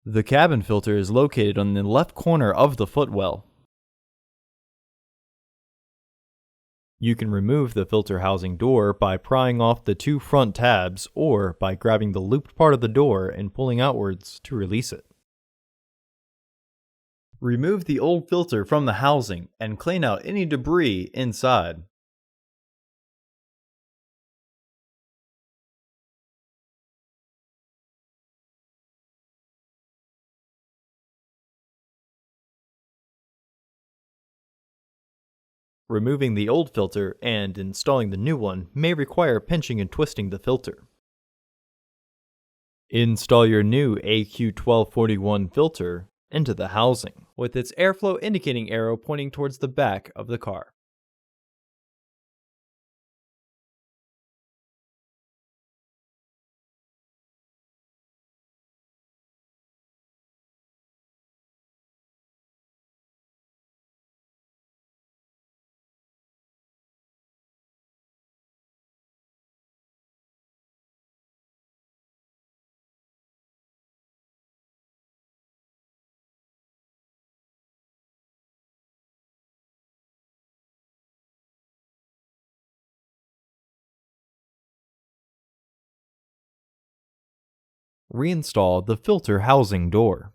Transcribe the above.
The cabin filter is located on the left corner of the footwell. You can remove the filter housing door by prying off the two front tabs or by grabbing the looped part of the door and pulling outwards to release it. Remove the old filter from the housing and clean out any debris inside. Removing the old filter and installing the new one may require pinching and twisting the filter. Install your new AQ1241 filter into the housing, with its airflow indicating arrow pointing towards the back of the car. Reinstall the filter housing door.